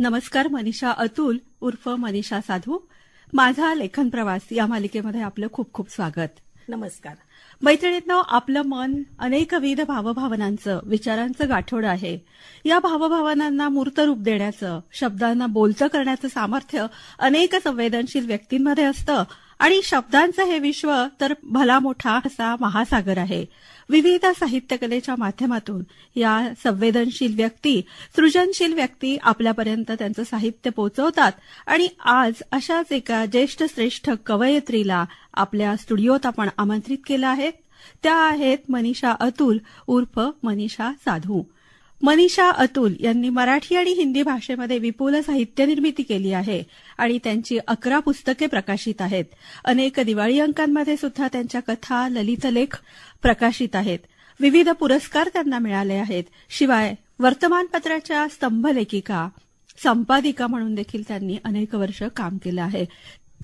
नमस्कार. मनीषा अतुल उर्फ मनीषा साधू. माझा लेखन प्रवास या मालिकेमध्ये आपलं खूप खूप स्वागत. नमस्कार. मैत्रिणींनो, आपलं मन अनेकविध भावभावनांचं, विचारांचं गाठोडं आहे. या भावभावनांना मूर्त रूप देण्याचं, शब्दांना बोलतं करण्याचं सामर्थ्य अनेक संवेदनशील व्यक्तींमध्ये असतं आणि शब्दांचं हे विश्व तर भला मोठा असा महासागर आहे. विविध साहित्यकलेच्या माध्यमातून या संवेदनशील व्यक्ती, सृजनशील व्यक्ती आपल्यापर्यंत त्यांचं साहित्य पोहोचवतात आणि आज अशाच एका ज्येष्ठ श्रेष्ठ कवयित्रीला आपल्या स्टुडिओत आपण आमंत्रित केलं आहे. त्या आहेत मनीषा अतुल उर्फ मनीषा साधू. मनीषा अतुल यांनी मराठी आणि हिंदी भाषेमध्ये विपुल साहित्य निर्मिती केली आहे आणि त्यांची 11 पुस्तके प्रकाशित आहेत. अनेक दिवाळी अंकांमध्ये सुद्धा त्यांच्या कथा, ललितलेख प्रकाशित आहेत. विविध पुरस्कार त्यांना मिळाले आहेत. शिवाय वर्तमानपत्राच्या स्तंभलेखिका, संपादिका म्हणून देखील त्यांनी अनेक वर्ष काम केलं आहे.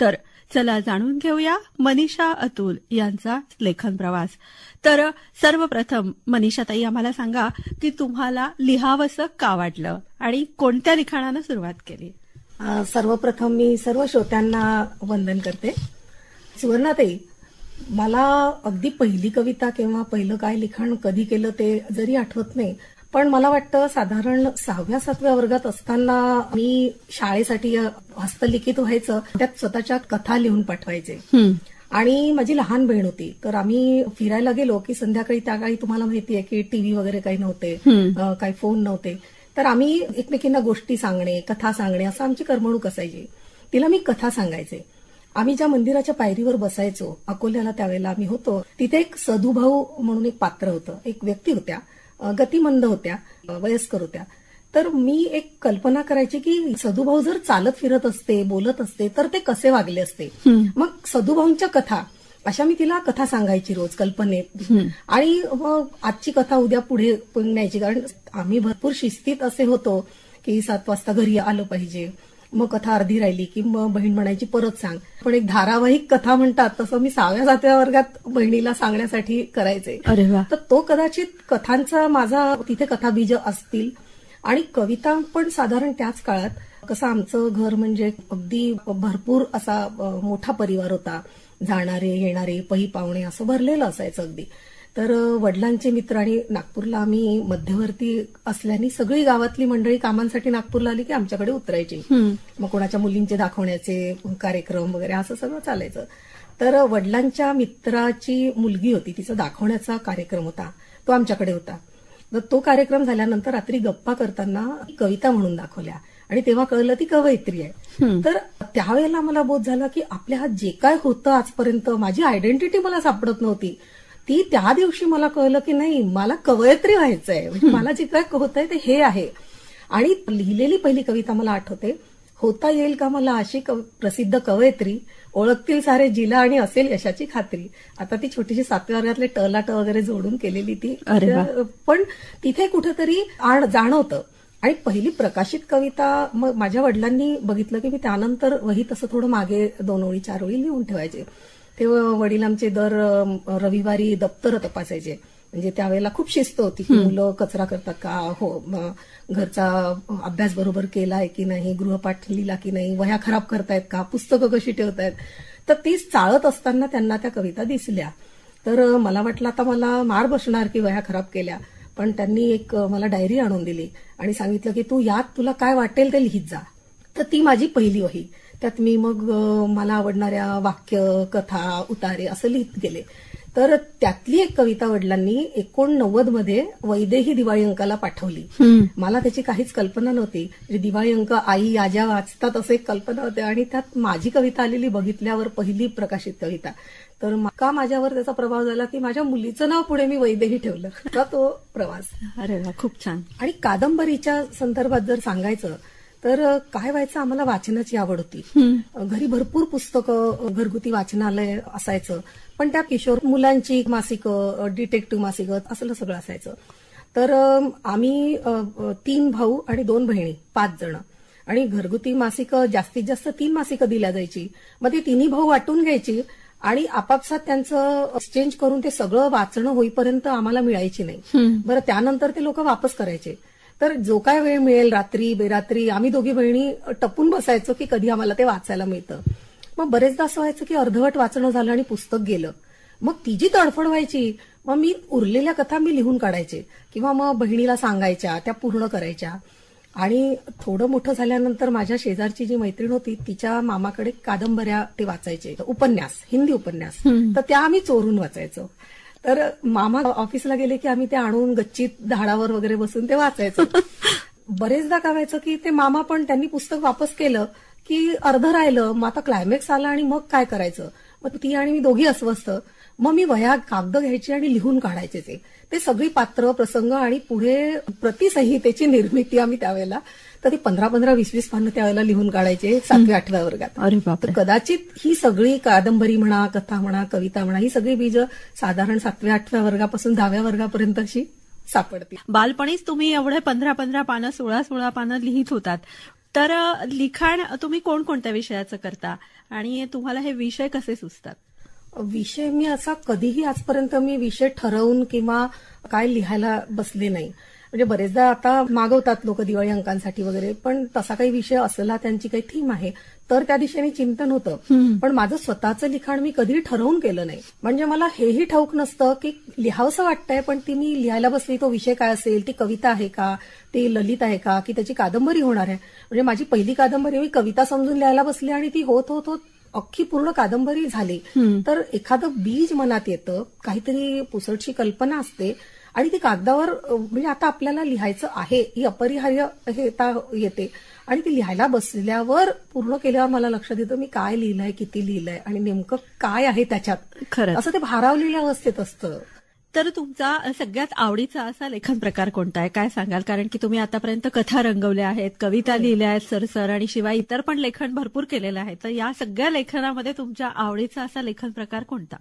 तर चला जाणून घेऊया मनीषा अतुल यांचा लेखन प्रवास. तर सर्वप्रथम मनीषाताई, आम्हाला सांगा की तुम्हाला लिहावंसं का वाटलं आणि कोणत्या लिखाणानं सुरुवात केली? सर्वप्रथम मी सर्व श्रोत्यांना वंदन करते. सुवर्णाताई, मला अगदी पहिली कविता किंवा पहिलं काय लिखाण कधी केलं ते जरी आठवत नाही, पण मला वाटतं साधारण 6व्या-7व्या वर्गात असताना मी शाळेसाठी हस्तलिखित व्हायचं, त्यात स्वतःच्या कथा लिहून पाठवायचे. आणि माझी लहान बहीण होती, तर आम्ही फिरायला गेलो की संध्याकाळी, त्या काळी तुम्हाला माहितीये की टीव्ही वगैरे काही नव्हते, काही फोन नव्हते, तर आम्ही एकमेकींना गोष्टी सांगणे, कथा सांगणे असं आमची करमणूक असायची. तिला मी कथा सांगायचे. आम्ही ज्या मंदिराच्या पायरीवर बसायचो, अकोल्याला त्यावेळेला आम्ही होतो, तिथे एक सधुभाऊ म्हणून एक पात्र होतं, एक व्यक्ती होत्या, गतिमंद होत्या, वयस्कर होत्या. तर मी एक कल्पना करायची की सधुभाऊ जर चालत फिरत असते, बोलत असते, तर ते कसे वागले असते. मग सधुभाऊंच्या कथा अशा मी तिला कथा सांगायची रोज कल्पनेत. आणि आजची कथा उद्या पुढे न्यायची, कारण आम्ही भरपूर शिस्तीत असे होतो की 7 वाजता घरी आलं पाहिजे. मग कथा अर्धी राहिली की मग बहीण म्हणायची परत सांग. पण एक धारावाहिक कथा म्हणतात तसं मी 6व्या-7व्या वर्गात बहिणीला सांगण्यासाठी करायचे. तर तो कदाचित कथांचा माझा तिथे कथाबीज असतील. आणि कविता पण साधारण त्याच काळात, कसं आमचं घर म्हणजे अगदी भरपूर असा मोठा परिवार होता, जाणारे येणारे पही पाहुणे असं भरलेलं असायचं अगदी. तर वडिलांचे मित्र आणि नागपूरला आम्ही मध्यवर्ती असल्याने सगळी गावातली मंडळी कामांसाठी नागपूरला आली की आमच्याकडे उतरायची. मग कोणाच्या मुलींचे दाखवण्याचे कार्यक्रम वगैरे असं सगळं चालायचं. तर वडिलांच्या मित्राची मुलगी होती, तिचा दाखवण्याचा कार्यक्रम होता, तो आमच्याकडे होता. तर तो कार्यक्रम झाल्यानंतर रात्री गप्पा करताना कविता म्हणून दाखवल्या आणि तेव्हा कळलं ती कवयित्री आहे. तर त्यावेळेला मला बोध झाला की आपल्या हात जे काय होतं आजपर्यंत, माझी आयडेंटिटी मला सापडत नव्हती, ती त्या दिवशी मला कळलं की नाही, मला कवयित्री व्हायचंय, म्हणजे मला जे काय होतंय ते हे आहे. आणि लिहिलेली पहिली कविता मला आठवते, होता येईल का मला अशी प्रसिद्ध कवयित्री, ओळखतील सारे जिला आणि असेल यशाची खात्री. आता ती छोटीशी 7व्या वर्गातले टलाट वगैरे जोडून केलेली ती, पण तिथे कुठेतरी जाणवतं. आणि पहिली प्रकाशित कविता मग माझ्या वडिलांनी बघितलं की मी त्यानंतर वहीत असं थोडं मागे 2 ओळी 4 ओळी लिहून ठेवायचे. तेव्हा वडील आमचे दर रविवारी दप्तर तपासायचे. म्हणजे त्यावेळेला खूप शिस्त होती की मुलं कचरा करतात का, हो घरचा अभ्यास बरोबर केलाय की नाही, गृहपाठ लिहिला की नाही, वह्या खराब करतायत का, पुस्तकं कशी ठेवतायत. तर तीच चाळत असताना त्यांना त्या कविता दिसल्या. तर मला वाटलं आता मला मार बसणार की वह्या खराब केल्या. पण त्यांनी एक मला डायरी आणून दिली आणि सांगितलं की तू यात तुला काय वाटेल ते लिहित जा. तर ती माझी पहिली वही. त्यात मी मग मला आवडणाऱ्या वाक्य, कथा, उतारे असं लिहित गेले. तर त्यातली एक कविता वडिलांनी 89 मध्ये वैदेही दिवाळी अंकाला पाठवली. मला त्याची काहीच कल्पना नव्हती. दिवाळी अंक आई आज्या वाचतात असं एक कल्पना होती आणि त्यात माझी कविता आलेली बघितल्यावर पहिली प्रकाशित कविता. तर का माझ्यावर त्याचा प्रभाव झाला की माझ्या मुलीचं नाव पुढे मी वैदेही ठेवलं. तो प्रवास. अरे वा, खूप छान. आणि कादंबरीच्या संदर्भात जर सांगायचं तर काय व्हायचं, आम्हाला वाचनाची आवड होती. घरी भरपूर पुस्तकं, घरगुती वाचनालय असायचं, पण त्या किशोर मुलांची मासिकं, डिटेक्टिव्ह मासिकं असं सगळं असायचं. तर आम्ही 3 भाऊ आणि 2 बहिणी, 5 जण. आणि घरगुती मासिकं जास्तीत जास्त 3 मासिकं दिल्या जायची. मग ते 3 भाऊ वाटून घ्यायची आणि आपापसात त्यांचं एक्सचेंज करून ते सगळं वाचणं होईपर्यंत आम्हाला मिळायची नाही. बरं, त्यानंतर ते लोक वापस करायचे. तर जो काय वेळ मिळेल रात्री बेरात्री आम्ही दोघी बहिणी टपून बसायचो की कधी आम्हाला ते वाचायला मिळतं. मग बरेचदा असं व्हायचं की अर्धवट वाचणं झालं आणि पुस्तक गेलं. मग ती जी तडफड व्हायची, मग मी उरलेल्या कथा मी लिहून काढायचे किंवा मग बहिणीला सांगायच्या, त्या पूर्ण करायच्या. आणि थोडं मोठं झाल्यानंतर माझ्या शेजारची जी मैत्रीण होती तिच्या मामाकडे कादंबऱ्या ते वाचायचे, उपन्यास, हिंदी उपन्यास, तर त्या आम्ही चोरून वाचायचो. तर मामा ऑफिसला गेले की आम्ही ते आणून गच्चीत झाडावर वगैरे बसून ते वाचायचो. बरेचदा काय व्हायचं की ते मामा पण त्यांनी पुस्तक वापस केलं की अर्ध राहिलं, मग आता क्लायमॅक्स आला आणि मग काय करायचं. मग ती आणि मी दोघी अस्वस्थ. मग मी वह्या कागद घ्यायची आणि लिहून काढायचे ते सगळी पात्र प्रसंग आणि पुढे प्रतिसंहितेची निर्मिती आम्ही त्यावेळेला, तर ती 15-20 पानं त्यावेळेला लिहून काढायचे 7व्या-8व्या वर्गात. अरे बापरे. कदाचित ही सगळी कादंबरी म्हणा, कथा म्हणा, कविता म्हणा, ही सगळी बीज साधारण 7व्या-8व्या वर्गापासून 10व्या वर्गापर्यंत अशी सापडती. बालपणीच तुम्ही एवढे 15 पानं 16 पानं लिहित होतात. तर लिखाण तुम्ही कोणकोणत्या विषयाचं करता आणि तुम्हाला हे विषय कसे सुचतात? विषय मी असा कधीही आजपर्यंत मी विषय ठरवून किंवा काय लिहायला बसले नाही. म्हणजे बरेचदा आता मागवतात लोक दिवाळी अंकांसाठी वगैरे, पण तसा काही विषय असला, त्यांची काही थीम आहे तर त्या दिशेने चिंतन होतं. पण माझं स्वतःचं लिखाण मी कधी ठरवून केलं नाही. म्हणजे मला हेही ठाऊक नसतं की लिहावंसं वाटतंय, पण ती मी लिहायला बसली तो विषय काय असेल, ती कविता आहे का, ती ललित आहे का, की त्याची कादंबरी होणार आहे. म्हणजे माझी पहिली कादंबरी मी कविता समजून लिहायला बसली आणि ती होत होत होत अख्खी पूर्ण कादंबरी झाली. तर एखादं बीज मनात येतं, काहीतरी पुसटशी कल्पना असते आणि ती कागदावर, म्हणजे आता आपल्याला लिहायचं आहे ही अपरिहार्य येते आणि ती लिहायला बसल्यावर पूर्ण केल्यावर मला लक्षात येतं मी काय लिहिलंय, किती लिहिलंय आणि नेमकं काय आहे त्याच्यात. खरंच असं ते भारावलेल्या अवस्थेत असतं. तर तुमचा सगळ्यात आवडीचा असा लेखन प्रकार कोणता आहे, काय सांगाल? कारण की तुम्ही आतापर्यंत कथा रंगवल्या आहेत, कविता लिहिल्या आहेत सरसर, आणि शिवाय इतर पण लेखन भरपूर केलेलं आहे. तर या सगळ्या लेखनामध्ये तुमच्या आवडीचा असा लेखन प्रकार कोणता?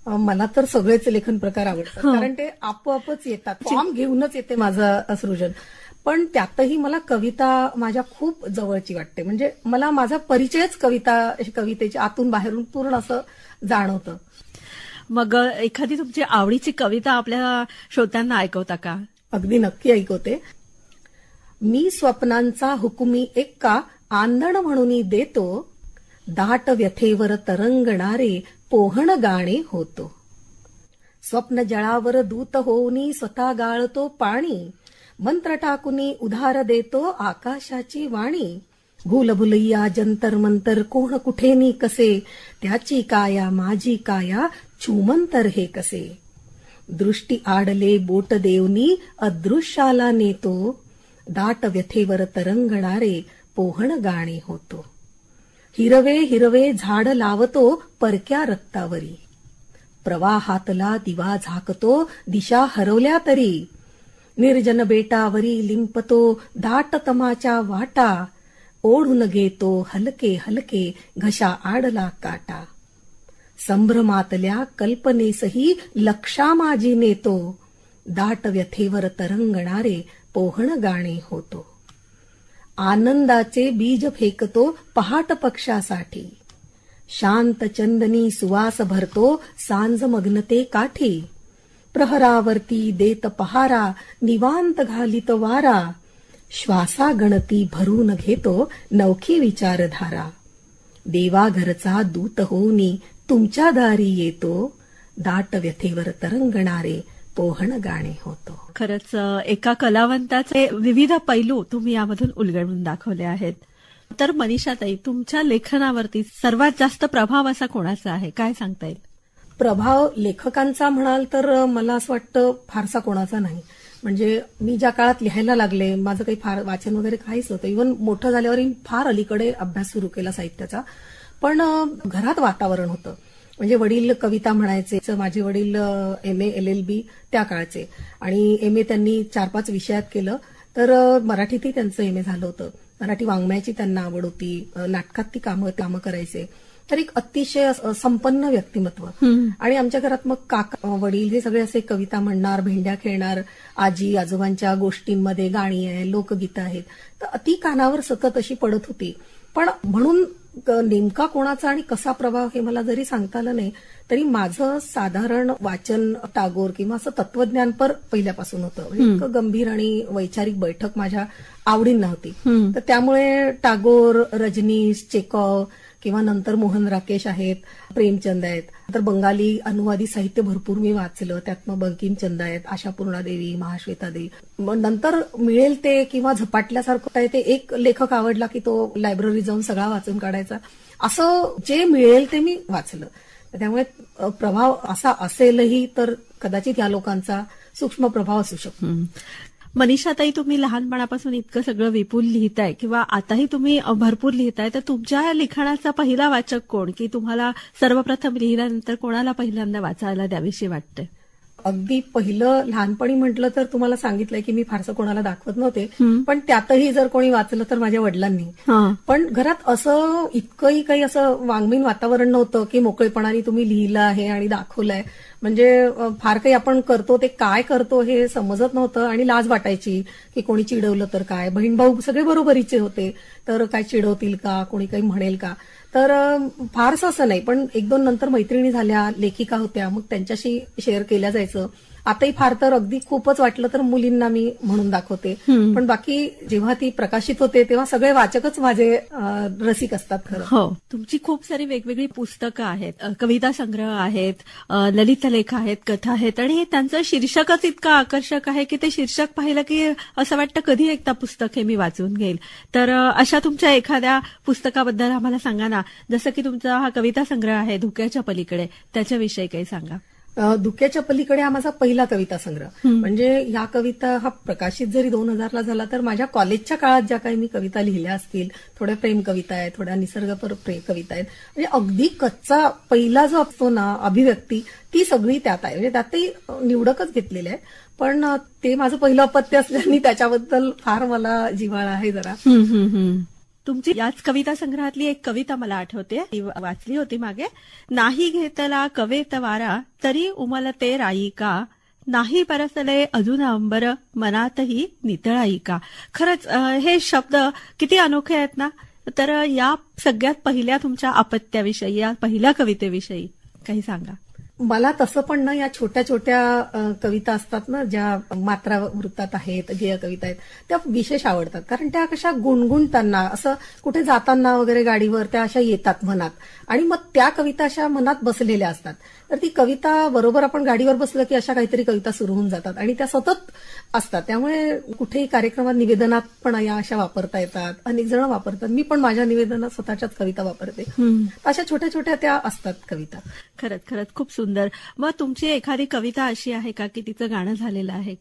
मला तर सगळेच लेखन प्रकार आवडतात, कारण ते आपोआपच येतात, फॉर्म घेऊनच येते माझं सृजन. पण त्यातही मला कविता माझ्या खूप जवळची वाटते. म्हणजे मला माझा परिचयच कवितेच्या आतून बाहेरून पूर्ण असं जाणवतं. मग एखादी तुमची आवडीची कविता आपल्या श्रोत्यांना ऐकवता का? अगदी नक्की ऐकवते. मी स्वप्नांचा हुकुमी एक्का आंदण म्हणून देतो, दाट व्यथेवर तरंगणारे पोहण गाणे होतो. स्वप्न जळावर दूत होऊनी स्वतः गाळतो पाणी, मंत्र टाकुनी उधार देतो आकाशाची वाणी. भूलभुलैया जंतर मंतर कोण कुठेनी कसे, त्याची काया माझी काया छूमंतर हे कसे. दृष्टी आडले बोट देवनी अदृश्याला नेतो, दाट व्यथेवर तरंगणारे पोहण गाणे होतो. हिरवे हिरवे झाड लावतो परक्या रक्तावरी, प्रवाहातला दिवा झाकतो दिशा हरवल्या तरी. निर्जन बेटावरी लिंपतो दाट तमाच्या वाटा, ओढून घेतो हलके हलके घशा आडला काटा. संभ्रमातल्या कल्पनेसही लक्षा माझी नेतो, दाट व्यथेवर तरंगणारे पोहण गाणे होतो. आनंदाचे बीज फेकतो पहाट पक्षासाठी, शांत चंदनी सुवास भरतो सांज मग्नते काठी. प्रहरावरती देत पहारा निवांत घालित वारा, श्वासा गणती भरून घेतो नवखी विचारधारा. देवाघरचा दूत होऊनी तुमच्या दारी येतो, दाट व्यथेवर तरंगणारे पोहण गाणे होतो. खरंच एका कलावंताचे विविध पैलू तुम्ही यामधून उलगडून दाखवले आहेत. तर मनीषाताई, तुमच्या लेखनावरती सर्वात जास्त प्रभाव असा कोणाचा आहे, काय सांगता येईल? प्रभाव लेखकांचा म्हणाल तर मला असं वाटतं फारसा कोणाचा नाही. म्हणजे मी ज्या काळात लिहायला लागले, माझं काही फार वाचन वगैरे काहीच नव्हतं. इव्हन मोठं झाल्यावर फार अलीकडे अभ्यास सुरू केला साहित्याचा. पण घरात वातावरण होतं. म्हणजे वडील कविता म्हणायचे, माझे वडील MA LLB त्या काळचे, आणि MA त्यांनी 4-5 विषयात केलं. तर मराठीतही त्यांचं MA झालं होतं. मराठी वाङ्मयाची त्यांना आवड होती, नाटकात ती कामं करायचे. तर एक अतिशय संपन्न व्यक्तिमत्व. आणि आमच्या घरात मग काका वडील हे सगळे असे कविता म्हणणार, भेंड्या खेळणार, आजी आजोबांच्या गोष्टींमध्ये गाणी आहे, लोकगीतं आहेत. तर ती कानावर सतत अशी पडत होती. पण म्हणून नेमका कोणाचा आणि कसा प्रभाव हे मला जरी सांगता आलं नाही तरी माझं साधारण वाचन टागोर किंवा असं तत्वज्ञानपर पहिल्यापासून होतं. म्हणजे इतकं गंभीर आणि वैचारिक बैठक माझ्या आवडींना होती. तर त्यामुळे टागोर, रजनीश, चेकॉव किंवा नंतर मोहन राकेश आहेत, प्रेमचंद आहेत, तर बंगाली अनुवादी साहित्य भरपूर मी वाचलं. त्यात मग बंकिमचंद आहेत, आशापूर्णा देवी, महाश्वेता देवी. मग नंतर मिळेल ते किंवा झपाटल्यासारखं आहे ते एक लेखक आवडला की तो लायब्ररी जाऊन सगळा वाचून काढायचा. असं जे मिळेल ते मी वाचलं. त्यामुळे प्रभाव असा असेलही तर कदाचित या लोकांचा सूक्ष्म प्रभाव असू शकतो. मनीषाताई, तुम्ही लहानपणापासून इतकं सगळं विपुल लिहिताय किंवा आताही तुम्ही भरपूर लिहिताय, तर तुमच्या लिखाणाचा पहिला वाचक कोण, की तुम्हाला सर्वप्रथम लिहिल्यानंतर कोणाला पहिल्यांदा वाचायला द्यावीशी वाटते? अगदी पहिलं लहानपणी म्हटलं तर तुम्हाला सांगितलंय की मी फारसं कोणाला दाखवत नव्हते, पण त्यातही जर कोणी वाचलं तर माझ्या वडिलांनी. पण घरात असं इतकंही काही असं वाङ्मयीन वातावरण नव्हतं की मोकळेपणाने तुम्ही लिहिलं आहे आणि दाखवलंय. म्हणजे फार काही आपण करतो ते काय करतो हे समजत नव्हतं आणि लाज वाटायची की कोणी चिडवलं तर काय. बहीण भाऊ सगळे बरोबरीचे होते, तर काय चिडवतील का, कोणी काही म्हणेल का. तर फारसं असं नाही, पण एक दोन नंतर मैत्रिणी झाल्या, लेखिका होत्या, मग त्यांच्याशी शेअर केल्या जायचं. आताही फार तर अगदी खूपच वाटलं तर मुलींना मी म्हणून दाखवते. पण बाकी जेव्हा ती प्रकाशित होते तेव्हा सगळे वाचकच माझे रसिक असतात खरं. हो, तुमची खूप सारी वेगवेगळी पुस्तकं आहेत, कविता संग्रह आहेत, ललितलेख आहेत, कथा आहेत आणि त्यांचं शीर्षकच इतकं आकर्षक आहे की ते शीर्षक पाहिलं की असं वाटतं कधी एकदा पुस्तक हे मी वाचून घेईल. तर अशा तुमच्या एखाद्या पुस्तकाबद्दल आम्हाला सांगा ना. जसं की तुमचा हा कविता संग्रह आहे धुक्याच्या पलीकडे, त्याच्याविषयी काही सांगा. धुक्याच्या पलीकडे हा माझा पहिला कविता संग्रह. म्हणजे ह्या कविता हा प्रकाशित जरी 2000ला झाला तर माझ्या कॉलेजच्या काळात ज्या काही मी कविता लिहिल्या असतील, थोड्या प्रेम कविता आहेत, थोड्या निसर्गपर कविता आहेत, म्हणजे अगदी कच्चा पहिला जो असतो ना अभिव्यक्ती, ती सगळी त्यात आहे. म्हणजे त्यातही निवडकच घेतलेली आहे, पण ते माझं पहिलं अपत्य असल्याने त्याच्याबद्दल फार मला जिव्हाळा आहे जरा. तुमची याच कविता संग्रहातली एक कविता मला आठवते, ती वाचली होती मागे. नाही घेतला कवेत वारा तरी उमलते राई का, नाही परसले अजून अंबर मनातही नितळाई का. खरंच हे शब्द किती अनोखे आहेत ना. तर या सगळ्यात पहिल्या तुमच्या अपत्याविषयी, या पहिल्या कवितेविषयी काही सांगा. मला तसं पण ना या छोट्या छोट्या कविता असतात ना, ज्या मात्रा वृत्तात आहेत, गेय कविता आहेत, त्या विशेष आवडतात. कारण त्या कशा गुणगुणताना, असं कुठे जाताना वगैरे गाडीवर त्या अशा येतात मनात आणि मग त्या कविता अशा मनात बसलेल्या असतात. तर ती कविता बरोबर आपण गाडीवर बसलं की अशा काहीतरी कविता सुरू होऊन जातात आणि त्या सतत असतात. त्यामुळे कुठेही कार्यक्रमात, निवेदनात पण या अशा वापरता येतात. अनेक जण वापरतात, मी पण माझ्या निवेदनात स्वतःच्याच कविता वापरते. अशा छोट्या छोट्या त्या असतात कविता. खरंच खूप सुंदर. मग तुमची एखादी कविता अशी आहे का की तिचं गाणं झालेलं आहे?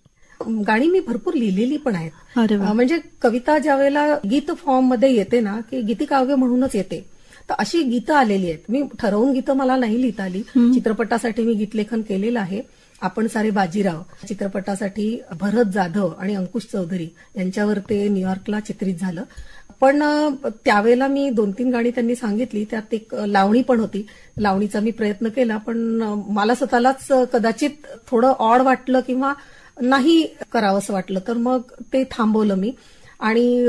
गाणी मी भरपूर लिहिलेली पण आहेत. म्हणजे कविता ज्या वेळेला गीत फॉर्म मध्ये येते ना, की गीतिकाव्य म्हणूनच येते, तर अशी गीतं आलेली आहेत. मी ठरवून गीतं मला नाही लिहिता आली. चित्रपटासाठी मी गीतलेखन केलेलं आहे. आपण सारे बाजीराव चित्रपटासाठी भरत जाधव आणि अंकुश चौधरी यांच्यावर ते न्यूयॉर्कला चित्रित झालं. पण त्यावेळेला मी 2-3 गाणी त्यांनी सांगितली, त्यात एक लावणी पण होती. लावणीचा मी प्रयत्न केला, पण मला स्वतःलाच कदाचित थोडं ऑड वाटलं किंवा नाही करावंसं वाटलं, तर मग ते थांबवलं मी. आणि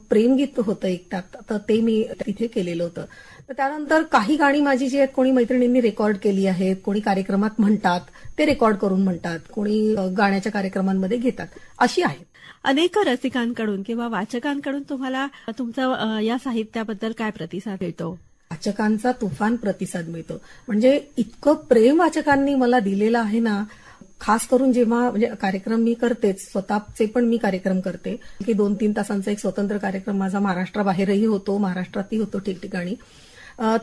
प्रेमगीत होतं एक त्यात, तर ते मी तिथे केलेलं होतं. तर त्यानंतर काही गाणी माझी जी आहेत, कोणी मैत्रिणींनी रेकॉर्ड केली आहेत, कोणी कार्यक्रमात म्हणतात, ते रेकॉर्ड करून म्हणतात, कोणी गाण्याच्या कार्यक्रमांमध्ये घेतात, अशी आहेत. अनेक रसिकांकडून किंवा वाचकांकडून तुम्हाला तुमचा या साहित्याबद्दल काय प्रतिसाद मिळतो? वाचकांचा तुफान प्रतिसाद मिळतो. म्हणजे इतकं प्रेम वाचकांनी मला दिलेलं आहे ना. खास करून जेव्हा म्हणजे कार्यक्रम मी करतेच, स्वतःचे पण मी कार्यक्रम करते की 2-3 तासांचा एक स्वतंत्र कार्यक्रम माझा महाराष्ट्राबाहेरही होतो, महाराष्ट्रातही होतो ठिकठिकाणी.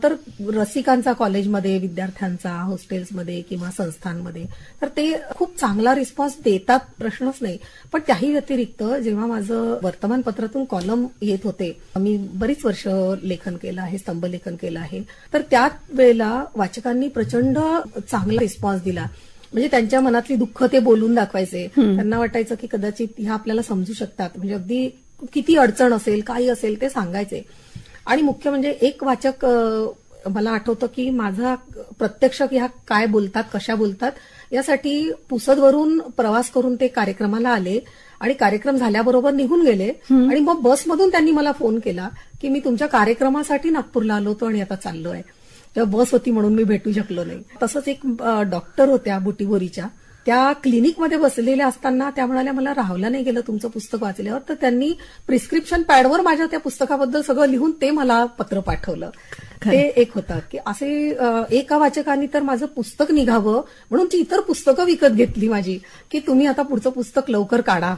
तर रसिकांचा कॉलेजमध्ये, विद्यार्थ्यांचा, हॉस्टेल्समध्ये किंवा संस्थांमध्ये, तर ते खूप चांगला रिस्पॉन्स देतात, प्रश्नच नाही. पण त्याही व्यतिरिक्त जेव्हा माझं वर्तमानपत्रातून कॉलम येत होते, मी बरीच वर्ष लेखन केलं आहे, स्तंभलेखन केलं आहे, तर त्या वेळेला वाचकांनी प्रचंड चांगला रिस्पॉन्स दिला. म्हणजे त्यांच्या मनातली दुःख ते बोलून दाखवायचे. त्यांना वाटायचं की कदाचित ह्या आपल्याला समजू शकतात. म्हणजे अगदी किती अडचण असेल, काही असेल ते सांगायचे. आणि मुख्य म्हणजे एक वाचक मला आठवतं की माझा प्रत्यक्ष ह्या काय बोलतात, कशा बोलतात, यासाठी पुसदवरून प्रवास करून ते कार्यक्रमाला आले आणि कार्यक्रम झाल्याबरोबर निघून गेले. आणि मग बसमधून त्यांनी मला फोन केला की मी तुमच्या कार्यक्रमासाठी नागपूरला आलो होतो आणि आता चाललोय. तेव्हा बस होती म्हणून मी भेटू शकलो नाही. तसंच एक डॉक्टर होत्या बुटीबोरीच्या, त्या क्लिनिकमध्ये बसलेल्या असताना त्या म्हणाल्या मला राहावलं नाही गेलं तुमचं पुस्तक वाचल्यावर. तर त्यांनी प्रिस्क्रिप्शन पॅडवर माझ्या त्या पुस्तकाबद्दल सगळं लिहून ते मला पत्र पाठवलं. ते एक होतं की असे एका वाचकांनी तर माझं पुस्तक निघावं म्हणून ती इतर पुस्तकं विकत घेतली माझी, की तुम्ही आता पुढचं पुस्तक लवकर काढा.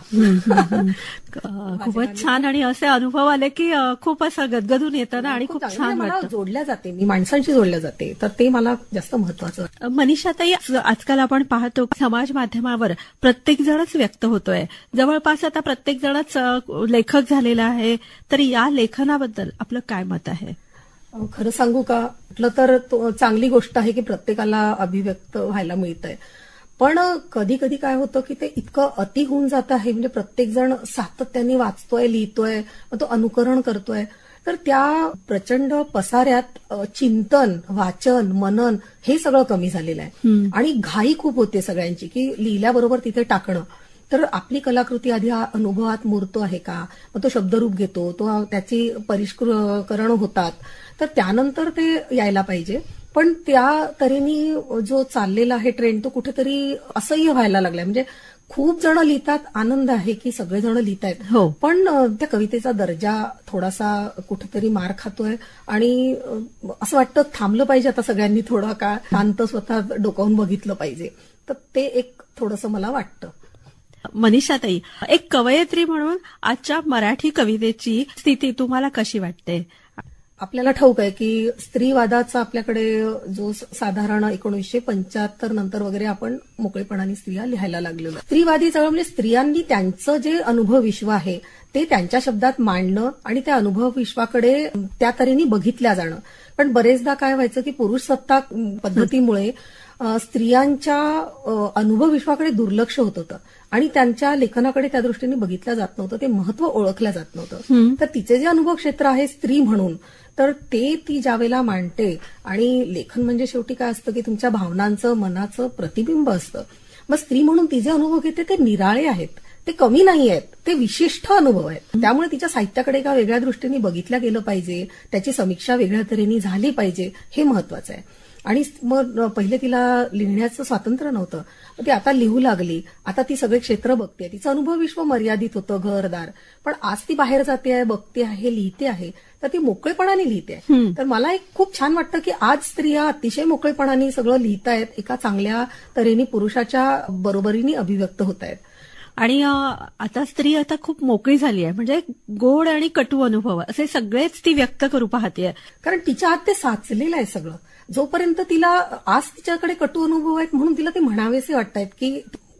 खूपच छान. आणि असे अनुभव आले की खूप असं गदगदून येतं ना आणि खूप छान मला वाटतं. जोडल्या जाते, मी माणसांशी जोडल्या जाते, तर ते मला जास्त महत्वाचं वाटतं. मनीषाताई, आजकाल आपण पाहतो समाज माध्यमावर प्रत्येक जणच व्यक्त होतोय. जवळपास आता प्रत्येक जणच लेखक झालेला आहे. तर या लेखनाबद्दल आपलं काय मत आहे? खरं सांगू का, म्हटलं तर चांगली गोष्ट आहे की प्रत्येकाला अभिव्यक्त व्हायला मिळतंय. पण कधी कधी काय होतं की ते इतकं अति होऊन जात आहे, म्हणजे प्रत्येक जण सातत्याने वाचतोय, लिहितोय, मग तो अनुकरण करतोय. तर त्या प्रचंड पसाऱ्यात चिंतन, वाचन, मनन हे सगळं कमी झालेलं आहे. आणि घाई खूप होते सगळ्यांची की लिहिल्याबरोबर तिथे टाकणं. तर आपली कलाकृती आधी अनुभवात मूर्तो आहे का, मग तो शब्दरूप घेतो, तो त्याची परिष्करण होतात, तर त्यानंतर ते यायला पाहिजे. पण त्या तऱ्हेने जो चाललेला आहे ट्रेंड तो कुठेतरी असह्य व्हायला लागलाय. म्हणजे खूप जण लिहितात, आनंद आहे की सगळेजण लिहितायत, पण त्या कवितेचा दर्जा थोडासा कुठेतरी मार खातोय. आणि असं वाटतं थांबलं पाहिजे आता सगळ्यांनी, थोडा काळ शांत स्वतः डोकावून बघितलं पाहिजे. तर ते एक थोडंसं मला वाटतं. मनीषाताई, एक कवयित्री म्हणून आजच्या मराठी कवितेची स्थिती तुम्हाला कशी वाटते? आपल्याला ठाऊक आहे की स्त्रीवादाचा आपल्याकडे जो साधारण 1975 नंतर वगैरे आपण मोकळेपणाने स्त्रिया लिहायला लागलेलो. स्त्रीवादी चळवळ म्हणजे स्त्रियांनी त्यांचं जे अनुभव विश्व आहे ते त्यांच्या शब्दात मांडणं आणि त्या अनुभव विश्वाकडे त्या तऱ्हेने बघितल्या जाणं. पण बरेचदा काय व्हायचं की पुरुष सत्ता पद्धतीमुळे स्त्रियांच्या अनुभव विश्वाकडे दुर्लक्ष होत होतं आणि त्यांच्या लेखनाकडे त्या दृष्टीने बघितलं जात नव्हतं, ते महत्व ओळखलं जात नव्हतं. तर तिचे जे अनुभव क्षेत्र आहे स्त्री म्हणून, तर ते ती ज्यावेळेला मांडते. आणि लेखन म्हणजे शेवटी काय असतं की तुमच्या भावनांचं, मनाचं प्रतिबिंब असतं. मग स्त्री म्हणून तिचे अनुभव घेते ते निराळे आहेत, ते कमी नाही आहेत, ते विशिष्ट अनुभव आहेत. त्यामुळे तिच्या साहित्याकडे एका वेगळ्या दृष्टीने बघितलं गेलं पाहिजे, त्याची समीक्षा वेगळ्या तऱ्हेने झाली पाहिजे, हे महत्वाचं आहे. आणि मग पहिले तिला लिहिण्याचं स्वातंत्र्य नव्हतं, ती आता लिहू लागली, आता ती सगळे क्षेत्र बघते, तिचं अनुभव विश्व मर्यादित होतं, घरदार. पण आज ती बाहेर जाते आहे, बघते आहे, लिहिते आहे, तर ती मोकळेपणाने लिहिते आहे. तर मला एक खूप छान वाटतं की आज स्त्रिया अतिशय मोकळेपणाने सगळं लिहितायत, एका चांगल्या तऱ्हेने पुरुषाच्या बरोबरीने अभिव्यक्त होत आहेत. आणि आता स्त्री आता खूप मोकळी झाली आहे, म्हणजे गोड आणि कटू अनुभव असे सगळेच ती व्यक्त करू पाहतेय. कारण तिच्या आत ते साचलेलं आहे सगळं. जोपर्यंत तिला आज तिच्याकडे कटू अनुभव आहेत म्हणून तिला ते म्हणावेसे वाटतायत की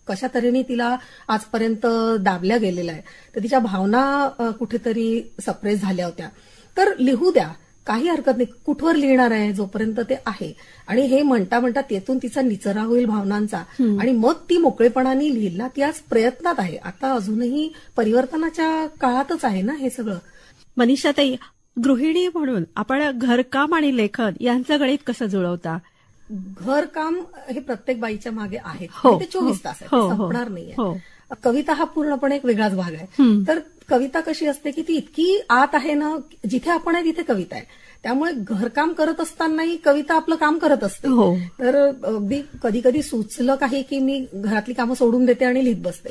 कशा तऱ्हेने तिला आजपर्यंत दाबल्या गेलेलं आहे, तर तिच्या भावना कुठेतरी सप्रेस झाल्या होत्या. तर लिहू द्या, काही हरकत नाही, कुठवर लिहिणार आहे जोपर्यंत ते आहे. आणि हे म्हणता म्हणता त्यातून तिचा निचरा होईल भावनांचा, आणि मग ती मोकळेपणाने लिहिल ना, ती आज प्रयत्नात आहे. आता अजूनही परिवर्तनाच्या काळातच आहे ना हे सगळं. मनीषाताई, गृहिणी म्हणून आपण घरकाम आणि लेखन यांचं गणित कसं जुळवता? घरकाम हे प्रत्येक बाईच्या मागे आहे, ते 24 तास आहे, संपणार नाहीये. कविता हा पूर्णपणे एक वेगळाच भाग आहे. तर कविता कशी असते की ती इतकी आत आहे ना, जिथे आपण आहे तिथे कविता आहे. त्यामुळे घरकाम करत असतानाही कविता आपलं काम करत असते. तर अगदी कधी कधी सुचलं काही की मी घरातली कामं सोडून देते आणि लिहित बसते.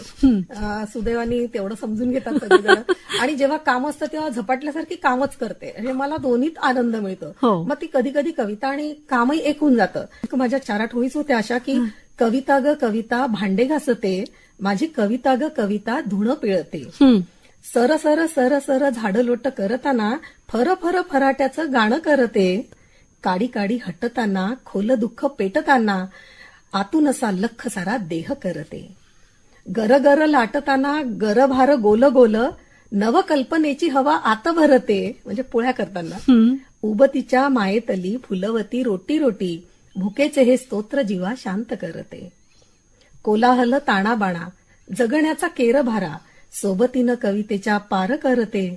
सुदैवाने तेवढं समजून घेतात सगळेजण. आणि जेव्हा काम असतं तेव्हा झपाटल्यासारखी कामच करते, म्हणजे मला दोन्हीत आनंद मिळतो. मग ती कधी कधी कविता आणि कामही एक होऊन जातं. माझ्या 4 आठवणीच होत्या अशा की कविता ग कविता भांडे घासते, माझी कविता ग कविता धुणं पिळते, सर सर सर सर झाडं लोट करताना फर फर फराट्याचं गाणं करते, काडी काडी हटताना खोल दुःख पेटताना आतून असा लख सारा देह करते, गर गर लाटताना गर भार गोल गोल नवकल्पनेची हवा आत भरते, म्हणजे पोळ्या करताना उबतीच्या मायेतली फुलवती रोटी रोटी भुकेचे हे स्तोत्र जीवा शांत करते, कोलाहल ताणाबाणा जगण्याचा केर भारा सोबतीनं कवितेच्या पार करते,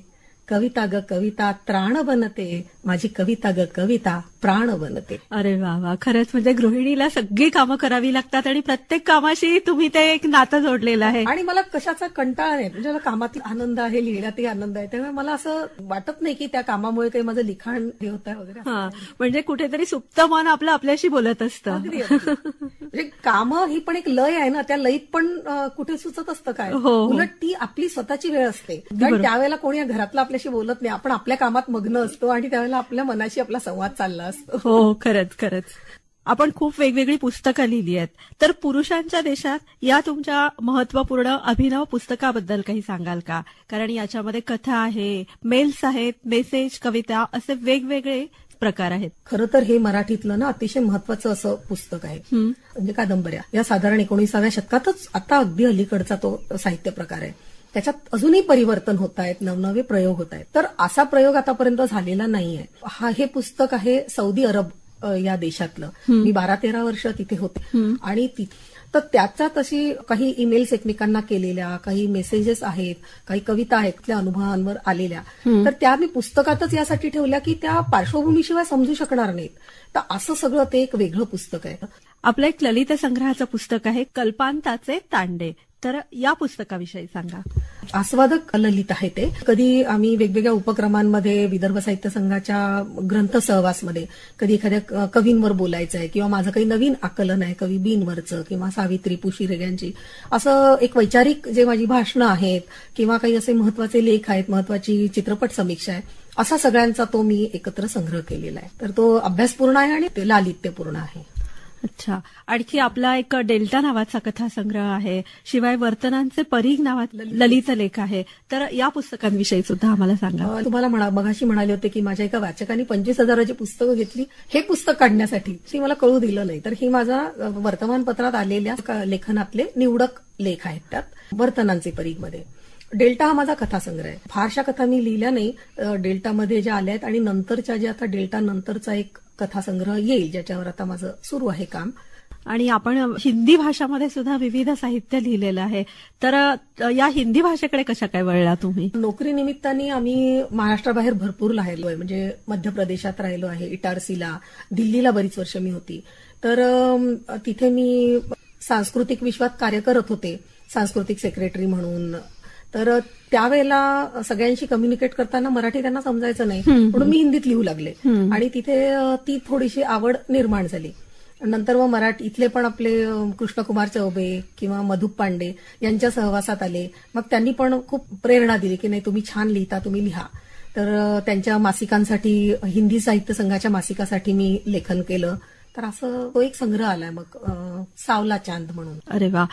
कविता ग कविता त्राण बनते, माझी कविता ग कविता प्राण बनते. अरे वा वा, खरंच म्हणजे गृहिणीला सगळी कामं करावी लागतात आणि प्रत्येक कामाशी तुम्ही ते एक नातं जोडलेलं आहे. आणि मला कशाचा कंटाळा नाही, म्हणजे मला कामातील आनंद आहे, लिहिण्यातही आनंद आहे, त्यामुळे मला असं वाटत नाही की त्या कामामुळे काही माझं लिखाण हे होत आहे वगैरे. हा, म्हणजे कुठेतरी सुप्त मन आपलं आपल्याशी बोलत असतं. अगदी अगदी. म्हणजे कामं ही पण एक लय आहे ना, त्या लयीत पण कुठे सुचत असतं काय, हो. उलट ती आपली स्वतःची वेळ असते. कारण त्यावेळेला कोणी घरातलं आपल्याशी बोलत नाही, आपण आपल्या कामात मग्न असतो आणि त्यावेळेला आपल्या मनाशी आपला संवाद चालला असतो. हो, खरंच खरंच. आपण खूप वेगवेगळी पुस्तकं लिहिली आहेत, तर पुरुषांच्या देशात या तुमच्या महत्वपूर्ण अभिनव पुस्तकाबद्दल काही सांगाल का? कारण याच्यामध्ये कथा आहे, मेल्स आहेत, मेसेज, कविता असे वेगवेगळे प्रकार आहेत. खरं तर हे मराठीतलं ना अतिशय महत्वाचं असं पुस्तक आहे. म्हणजे कादंबऱ्या या साधारण 19व्या शतकातच आता अगदी अलीकडचा तो साहित्य प्रकार आहे. त्याच्यात अजूनही परिवर्तन होत आहेत, नवनवे प्रयोग होत आहेत. तर असा प्रयोग आतापर्यंत झालेला नाहीये. हे पुस्तक आहे सौदी अरब या देशातलं. मी 12-13 वर्ष तिथे होते आणि तर त्याच्यात अशी काही ईमेल्स एकमेकांना केलेल्या, काही मेसेजेस आहेत, काही कविता आहेत त्या अनुभवांवर आलेल्या, तर त्या मी पुस्तकातच यासाठी ठेवल्या की त्या पार्श्वभूमीशिवाय समजू शकणार नाहीत. तर असं सगळं ते एक वेगळं पुस्तक आहे. आपलं एक ललित संग्रहाचं पुस्तक आहे कल्पांताचे तांडे, तर या पुस्तकाविषयी सांगा. आस्वादक ललित आहे ते. कधी आम्ही वेगवेगळ्या उपक्रमांमध्ये विदर्भ साहित्य संघाच्या ग्रंथ सहवासमध्ये कधी एखाद्या कवींवर बोलायचं आहे किंवा माझं काही नवीन आकलन आहे कवी बींवरचं किंवा सावित्री पुशिरे यांची, असं एक वैचारिक जे माझी भाषणं आहेत किंवा काही असे महत्वाचे लेख आहेत, महत्वाची चित्रपट समीक्षा आहे, असा सगळ्यांचा तो मी एकत्र संग्रह केलेला आहे. तर तो अभ्यासपूर्ण आहे आणि ते लालित्यपूर्ण आहे. अच्छा, आणखी आपला एक डेल्टा नावाचा कथासंग्रह आहे, शिवाय वर्तनांचे परीघ नावाचा ललित लेख आहे, तर या पुस्तकांविषयी सुद्धा आम्हाला सांगा. तुम्हाला मगाशी म्हणाले होते की माझ्या एका वाचकांनी 25,000ची पुस्तकं घेतली हे पुस्तक काढण्यासाठी, ती मला कळू दिलं नाही. तर ही माझा वर्तमानपत्रात आलेल्या लेखनातले निवडक लेख आहेत, त्यात वर्तनांचे परीघमध्ये. डेल्टा हा माझा कथासंग्रह आहे. फारशा कथा मी लिहिल्या नाही डेल्टामध्ये ज्या आल्या आहेत, आणि नंतरच्या ज्या आता डेल्टा नंतरचा एक कथासंग्रह येईल ज्याच्यावर आता माझं सुरू आहे काम. आणि आपण हिंदी भाषामध्ये सुद्धा विविध साहित्य लिहिलेलं आहे, तर या हिंदी भाषेकडे कशा काय वळला तुम्ही? नोकरी निमित्ताने आम्ही महाराष्ट्राबाहेर भरपूर राहिलोय. म्हणजे मध्य प्रदेशात राहिलो आहे, इटारसीला, दिल्लीला बरीच वर्ष मी होती. तर तिथे मी सांस्कृतिक विश्वात कार्य करत होते, सांस्कृतिक सेक्रेटरी म्हणून. तर त्यावेळेला सगळ्यांशी कम्युनिकेट करताना मराठी त्यांना समजायचं नाही, म्हणून मी हिंदीत लिहू लागले आणि तिथे ती थोडीशी आवड निर्माण झाली. नंतर मग मराठी इथले पण आपले कृष्णकुमार चौबे किंवा मधुप पांडे यांच्या सहवासात आले. मग त्यांनी पण खूप प्रेरणा दिली की नाही तुम्ही छान लिहिता, तुम्ही लिहा. तर त्यांच्या मासिकांसाठी, हिंदी साहित्य संघाच्या मासिकासाठी मी लेखन केलं. तर असं तो एक संग्रह आलाय मग सावला चांद म्हणून. अरे वा.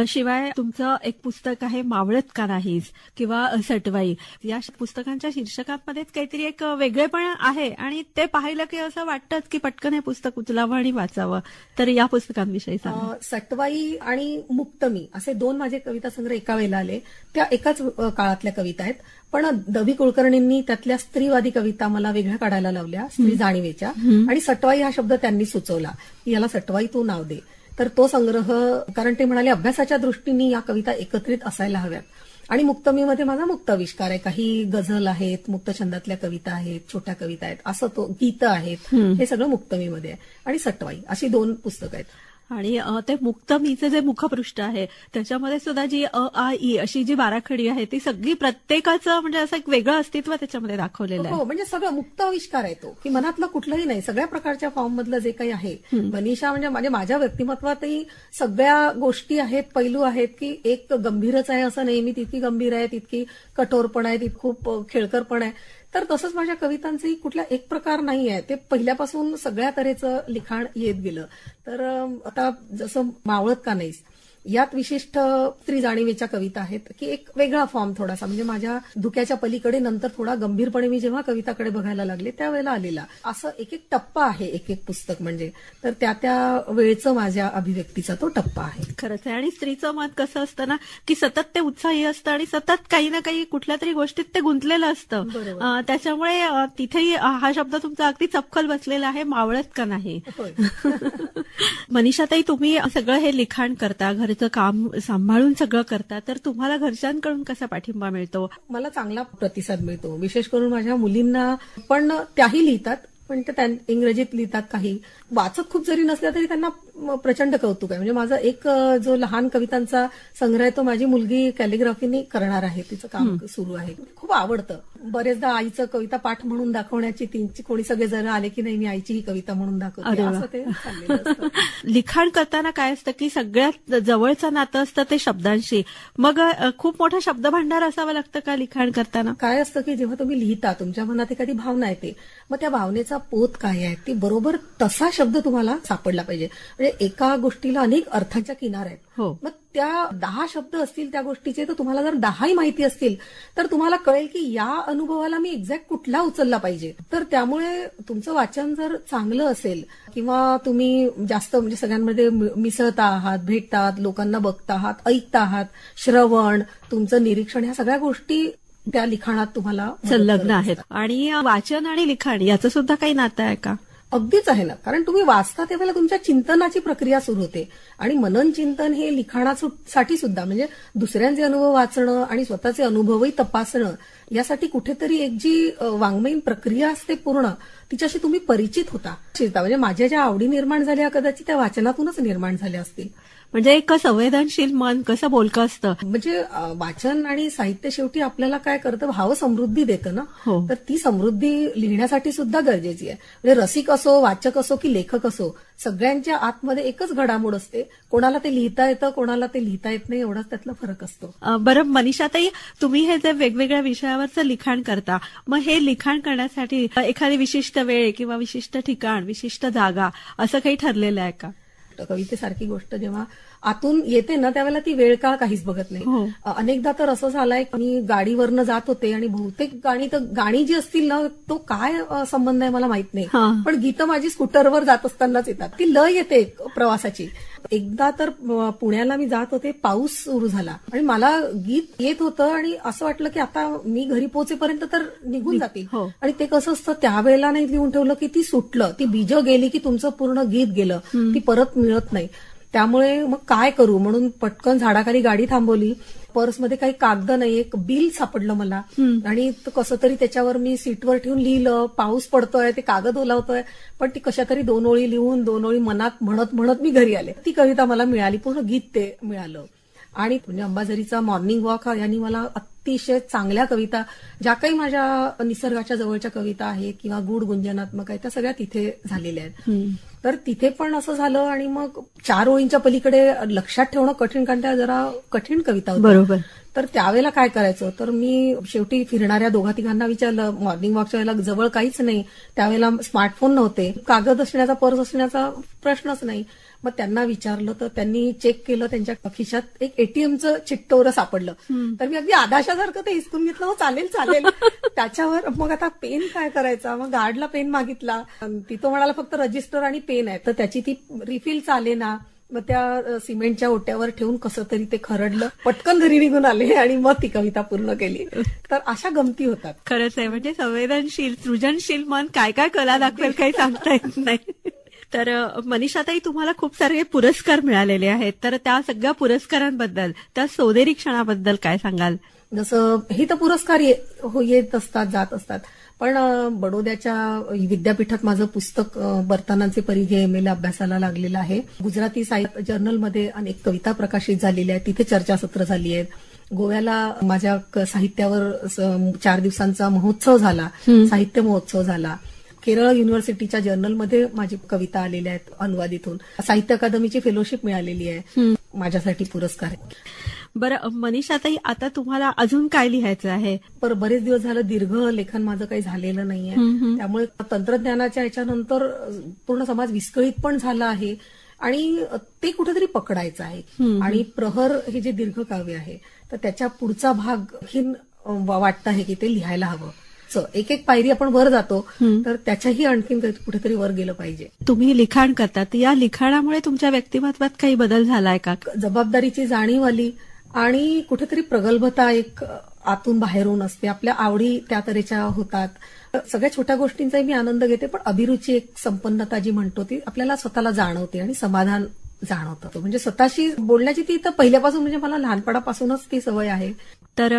शिवाय तुमचं एक पुस्तक आहे मावळत का नाहीस किंवा सटवाई. या पुस्तकांच्या शीर्षकांमध्येच काहीतरी एक वेगळेपण आहे आणि ते पाहिलं की असं वाटतंच की पटकन हे पुस्तक उचलावं आणि वाचावं. तर या पुस्तकांविषयी सांगा. सटवाई आणि मुक्तमी असे 2 माझे कविता संग्रह एका वेळेला आले. त्या एकाच काळातल्या कविता आहेत, पण दवी कुलकर्णींनी त्यातल्या स्त्रीवादी कविता मला वेगळ्या काढायला लावल्या, स्त्री जाणीवेच्या. आणि सटवाई हा शब्द त्यांनी सुचवला की याला सटवाई तू नाव दे. तर तो संग्रह, कारण ते म्हणाले अभ्यासाच्या दृष्टीने या कविता एकत्रित असायला हव्यात. आणि मुक्तमीमध्ये माझा मुक्ताविष्कार आहे, काही गझल आहेत, मुक्तछंदातल्या कविता आहेत, छोट्या कविता आहेत, असं तो गीतं आहेत, हे सगळं मुक्तमीमध्ये आहे. आणि सटवाई अशी 2 पुस्तकं आहेत. आणि ते मुक्तमीचं जे मुखपृष्ठ आहे त्याच्यामध्ये सुद्धा जी अ आ ई अशी जी बाराखडी आहे ती सगळी प्रत्येकाचं म्हणजे असं एक वेगळं अस्तित्व त्याच्यामध्ये दाखवलेलं आहे. हो, म्हणजे सगळं मुक्त आविष्कार आहे तो, की मनातलं कुठलंही नाही, सगळ्या प्रकारच्या फॉर्म मधलं जे काही आहे. मनीषा म्हणजे माझ्या व्यक्तिमत्वातही सगळ्या गोष्टी आहेत, पैलू आहेत, की एक गंभीरच आहे असं नाही, मी तितकी गंभीर आहे, तितकी कठोरपण आहे, तितकी खूप खेळकरपण आहे. तर तसंच माझ्या कवितांचंही कुठला एक प्रकार नाही आहे, ते पहिल्यापासून सगळ्या तऱ्हेचं लिखाण येत गेलं. तर आता जसं मावळत का नाहीस यात विशिष्ट स्त्री जाणीवेच्या कविता आहेत, की एक वेगळा फॉर्म थोडासा, म्हणजे माझ्या धुक्याच्या पलीकडे नंतर थोडा गंभीरपणे मी जेव्हा कविताकडे बघायला लागले त्यावेळेला आलेला असं एक टप्पा आहे एक पुस्तक म्हणजे. तर त्या वेळचं माझ्या अभिव्यक्तीचा तो टप्पा आहे. खरंच आहे. आणि स्त्रीचं मत कसं असतं ना की सतत ते उत्साही असतं आणि सतत काही ना काही कुठल्या तरी गोष्टीत ते गुंतलेलं असतं. त्याच्यामुळे तिथेही हा शब्द तुमचा अगदी चपखल बसलेला आहे, मावळत का नाही. मनीषाताई, तुम्ही सगळं हे लिखाण करता, घरच्या बाहेरचं काम सांभाळून सगळं करता, तर तुम्हाला घरच्यांकडून कसा पाठिंबा मिळतो? मला चांगला प्रतिसाद मिळतो. विशेष करून माझ्या मुलींना पण त्याही लिहितात, पण ते इंग्रजीत लिहितात. काही वाचत खूप जरी नसल्या तरी त्यांना प्रचंड कौतुक आहे. म्हणजे माझा एक जो लहान कवितांचा संग्रह आहे तो माझी मुलगी कॅलिग्राफीने करणार आहे, तिचं काम सुरू आहे. खूप आवडतं. बरेचदा आईचं कविता पाठ म्हणून दाखवण्याची तीनची कोणी सगळे जण आले की नाही मी आईची ही कविता म्हणून दाखवते, असं ते चाललेलं असतं. लिखाण करताना काय असतं की सगळ्यात जवळचं नातं असतं ते शब्दांशी. मग खूप मोठं शब्दभांडार असावं लागतं का लिखाण करताना? काय असतं की जेव्हा तुम्ही लिहिता तुमच्या मनात एखादी भावना येते, मग त्या भावनेचा पोत काय आहे ती बरोबर तसा शब्द तुम्हाला सापडला पाहिजे. म्हणजे एका गोष्टीला अनेक अर्थांच्या किनार आहेत. मग त्या 10 शब्द असतील त्या गोष्टीचे, तर तुम्हाला जर 10ही माहिती असतील तर तुम्हाला कळेल की या अनुभवाला मी एक्झॅक्ट कुठला उचलला पाहिजे. तर त्यामुळे तुमचं वाचन जर चांगलं असेल किंवा तुम्ही जास्त म्हणजे सगळ्यांमध्ये मिसळता आहात, भेटता आहात, लोकांना बघता आहात, ऐकता आहात, श्रवण, तुमचं निरीक्षण, ह्या सगळ्या गोष्टी त्या लिखाणात तुम्हाला संलग्न आहेत. आणि वाचन आणि लिखाण याचं सुद्धा काही नातं आहे का? अगदीच आहे ना. कारण तुम्ही वाचता तेव्हा तुमच्या चिंतनाची प्रक्रिया सुरू होते आणि मनन चिंतन हे लिखाणासाठी सुद्धा, म्हणजे दुसऱ्यांचे अनुभव वाचणं आणि स्वतःचे अनुभवही तपासणं, यासाठी कुठेतरी एक जी वाङ्मयीन प्रक्रिया असते पूर्ण, तिच्याशी तुम्ही परिचित होता. म्हणजे माझ्या ज्या आवडी निर्माण झाल्या कदाचित त्या वाचनातूनच निर्माण झाल्या असतील. म्हणजे एक संवेदनशील मन कसं बोलकं असतं. म्हणजे वाचन आणि साहित्य शेवटी आपल्याला काय करतं, भावसमृद्धी देतं ना. तर ती समृद्धी लिहिण्यासाठी सुद्धा गरजेची आहे. म्हणजे रसिक असो, वाचक असो की लेखक असो, सगळ्यांच्या आतमध्ये एकच घडामोड असते. कोणाला ते लिहिता येतं, कोणाला ते लिहिता येत नाही, एवढाच त्यातला फरक असतो. बरं मनीषाताई, तुम्ही हे जे वेगवेगळ्या विषयावरचं लिखाण करता, मग हे लिखाण करण्यासाठी एखादी विशिष्ट वेळ किंवा विशिष्ट ठिकाण, विशिष्ट जागा असं काही ठरलेलं आहे का? कवितेसारखी गोष्ट जेव्हा आतून येते ना त्यावेळेला ती वेळ काळ काहीच बघत नाही. अनेकदा तर असं झालंय मी गाडीवरनं जात होते आणि बहुतेक गाणी जी असतील ना, तो काय संबंध आहे मला माहित नाही, पण गीतं माझी स्कूटरवर जात असतानाच येतात. ती लय येते प्रवासाची. एकदा तर पुण्याला मी जात होते, पाऊस सुरू झाला आणि मला गीत येत होतं आणि असं वाटलं की आता मी घरी पोहोचेपर्यंत तर निघून जातील. आणि ते कसं असतं, त्यावेळेला नाही लिहून ठेवलं की ती सुटलं, ती बीजं गेली की तुमचं पूर्ण गीत गेलं, ती परत मिळत नाही. त्यामुळे मग काय करू म्हणून पटकन झाडाखाली गाडी थांबवली. पर्समध्ये काही कागद नाही, एक बिल सापडलं मला आणि कसं तरी त्याच्यावर मी सीटवर ठेवून लिहिलं. पाऊस पडतोय, ते कागद ओलावतोय, पण ती कशा तरी 2 ओळी लिहून 2 ओळी मनात म्हणत म्हणत मी घरी आले. ती कविता मला मिळाली, पूर्ण गीत ते मिळालं. आणि म्हणजे अंबाझरीचा मॉर्निंग वॉक यांनी मला अतिशय चांगल्या कविता, ज्या काही माझ्या निसर्गाच्या जवळच्या कविता आहेत किंवा गूढ गुंजनात्मक आहेत, त्या सगळ्या तिथे झालेल्या आहेत. तर तिथे पण असं झालं आणि मग 4 ओळींच्या पलीकडे लक्षात ठेवणं कठीण, कारण त्या जरा कठीण कविता होत्या. बरोबर. तर त्यावेळेला काय करायचं, तर मी शेवटी फिरणाऱ्या 2-3 विचारलं. मॉर्निंग वॉकच्या वेळेला जवळ काहीच नाही, त्यावेळेला स्मार्टफोन नव्हते, कागद असण्याचा, पर्स असण्याचा प्रश्नच नाही. मग त्यांना विचारलं तर त्यांनी चेक केलं, त्यांच्या खिशात एक एटीएमचं चिट्टोरं सापडलं. तर मी अगदी आदाशासारखं ते हिसकून घेतलं. हो चालेल चालेल. त्याच्यावर मग आता पेन काय करायचा, मग गार्डला पेन मागितला. तिथं म्हणाला फक्त रजिस्टर आणि पेन आहे, तर त्याची ती रिफिल चाले ना. मग त्या सिमेंटच्या ओट्यावर ठेवून कसं तरी ते खरडलं, पटकन घरी निघून आले आणि मग ती कविता पूर्ण केली. तर अशा गमती होतात. खरंच आहे, म्हणजे संवेदनशील, सृजनशील मन काय काय कला दाखवेल काही सांगता येत नाही. तर मनीषाताई, तुम्हाला खूप सारे पुरस्कार मिळालेले आहेत, तर त्या सगळ्या पुरस्कारांबद्दल, त्या सोनेरी क्षणाबद्दल काय सांगाल? जसं हे तर पुरस्कार येत असतात, जात असतात, पण बडोद्याच्या विद्यापीठात माझं पुस्तक बर्तानांचे परिघे MA अभ्यासाला लागलेलं आहे. गुजराती साहित्य जर्नलमध्ये अनेक कविता प्रकाशित झालेल्या आहेत, तिथे चर्चासत्र झाली आहेत. गोव्याला माझ्या साहित्यावर 4 दिवसांचा महोत्सव झाला, साहित्य महोत्सव झाला. केरळ युनिव्हर्सिटीच्या जर्नलमध्ये माझी कविता आलेल्या आहेत अनुवादितून. साहित्य अकादमीची फेलोशिप मिळालेली आहे. माझ्यासाठी पुरस्कार आहे. बरं मनीषाताई, आता तुम्हाला अजून काय लिहायचं आहे? बरेच दिवस झालं दीर्घ लेखन माझं काही झालेलं नाहीये. त्यामुळे तंत्रज्ञानाच्या याच्यानंतर पूर्ण समाज विस्कळीत पण झाला आहे आणि ते कुठेतरी पकडायचं आहे. आणि प्रहर हे जे दीर्घ काव्य आहे, तर त्याच्या पुढचा भाग ही वाटतं आहे की ते लिहायला हवं. एक एक पायरी आपण वर जातो, तर त्याच्याही आणखीन कुठेतरी वर गेलं पाहिजे. तुम्ही लिखाण करतात, या लिखाणामुळे तुमच्या व्यक्तिमत्वात काही बदल झालाय का? जबाबदारीची जाणीव आली आणि कुठेतरी प्रगल्भता एक आतून बाहेरून असते. आपल्या आवडी त्या तऱ्हेच्या होतात. सगळ्या छोट्या गोष्टींचाही मी आनंद घेते, पण अभिरुची एक संपन्नता जी म्हणतो ती आपल्याला स्वतःला जाणवते आणि समाधान जाणवतं. म्हणजे स्वतःशी बोलण्याची ती तर पहिल्यापासून, म्हणजे मला लहानपणापासूनच ती सवय आहे. तर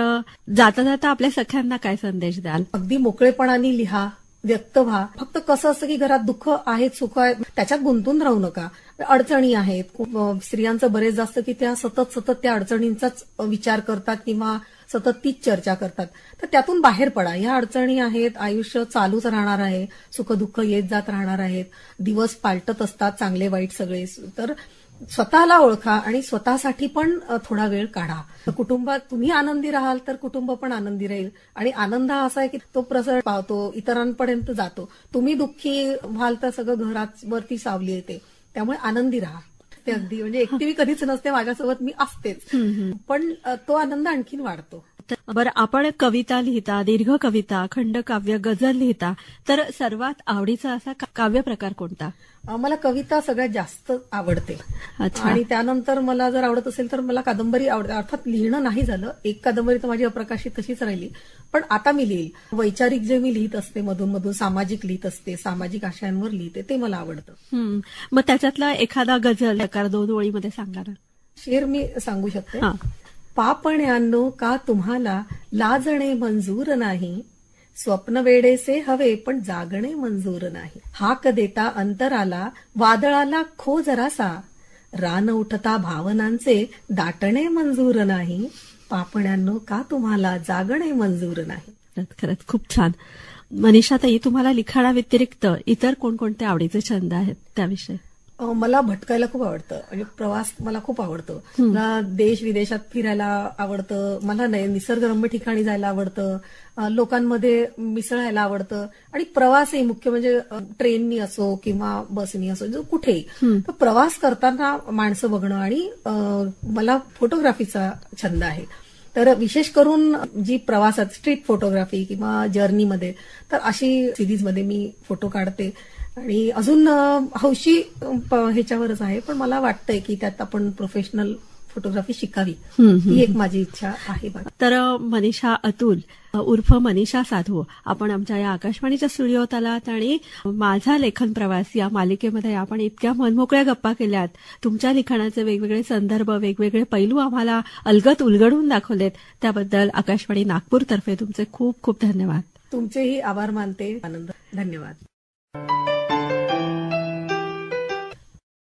जाता जाता आपल्या सख्यांना काय संदेश द्याल? अगदी मोकळेपणाने लिहा, व्यक्त व्हा. फक्त कसं असतं की घरात दुःख आहेत, सुख आहे, त्याच्यात गुंतून राहू नका. अडचणी आहेत, स्त्रियांचं बरेच जास्त की त्या सतत त्या अडचणींचाच विचार करतात किंवा सतत तीच चर्चा करतात. तर त्यातून बाहेर पडा. या अडचणी आहेत, आयुष्य चालूच राहणार आहे, सुखदुःख येत जात राहणार आहेत, दिवस पालटत असतात, चांगले वाईट सगळे. तर स्वतःला ओळखा आणि स्वतःसाठी पण थोडा वेळ काढा. कुटुंबात तुम्ही आनंदी राहाल तर कुटुंब पण आनंदी राहील. आणि आनंद हा असा आहे की तो प्रसर पावतो, इतरांपर्यंत जातो. तुम्ही दुःखी व्हाल तर सगळं घरावरती सावली येते. त्यामुळे आनंदी राहा. ते अगदी म्हणजे एकटी मी कधीच नसते, माझ्यासोबत मी असतेच, पण तो आनंद आणखीन वाढतो. बरं, आपण कविता लिहिता, दीर्घ कविता, खंडकाव्य, गझल लिहिता, तर सर्वात आवडीचा असा काव्य प्रकार कोणता? मला कविता सगळ्यात जास्त आवडते. अच्छा. आणि त्यानंतर मला जर आवडत असेल तर मला कादंबरी आवडते. अर्थात लिहिणं नाही झालं, एक कादंबरी तर माझी अप्रकाशित तशीच राहिली, पण आता मी लिहिल. वैचारिक जे मी लिहित असते, मधून मधून सामाजिक लिहित असते, सामाजिक आशयांवर लिहिते, ते मला आवडतं. मग त्याच्यातला एखादा गझल प्रकार 2 ओळीमध्ये सांगा ना. शेर मी सांगू शकते. पापण्यांनो का तुम्हाला लाजणे मंजूर नाही, स्वप्न वेडेसे हवे पण जागणे मंजूर नाही. हाक देता अंतराला, वादळाला खो जरासा, रान उठता भावनांचे दाटणे मंजूर नाही. पापण्यांनो का तुम्हाला जागणे मंजूर नाही. खरंच खूप छान. मनीषाताई, तुम्हाला लिखाणाव्यतिरिक्त इतर कोणकोणते आवडीचे छंद आहेत त्याविषयी? मला भटकायला खूप आवडतं. म्हणजे प्रवास मला खूप आवडतो. मला देश विदेशात फिरायला आवडतं. मला निसर्गरम्य ठिकाणी जायला आवडतं. लोकांमध्ये मिसळायला आवडतं. आणि प्रवासही मुख्य म्हणजे ट्रेननी असो किंवा बसनी असो, जो कुठेही. तर प्रवास करताना माणसं बघणं. आणि मला फोटोग्राफीचा छंद आहे. तर विशेष करून जी प्रवासात स्ट्रीट फोटोग्राफी किंवा जर्नीमध्ये, तर अशी सिरीजमध्ये मी फोटो काढते. आणि अजून हौशी ह्याच्यावरच आहे, पण मला वाटतंय की त्यात आपण प्रोफेशनल फोटोग्राफी शिकावी, ही एक माझी इच्छा आहे. तर मनीषा अतुल उर्फ मनीषा साधू, आपण आमच्या या आकाशवाणीच्या स्टुडिओत आलात आणि माझा लेखन प्रवास या मालिकेमध्ये आपण इतक्या मनमोकळ्या गप्पा केल्यात. तुमच्या लिखाणाचे वेगवेगळे संदर्भ, वेगवेगळे पैलू आम्हाला अलगद उलगडून दाखवलेत. त्याबद्दल आकाशवाणी नागपूरतर्फे तुमचे खूप खूप धन्यवाद. तुमचेही आभार मानते. आनंद. धन्यवाद.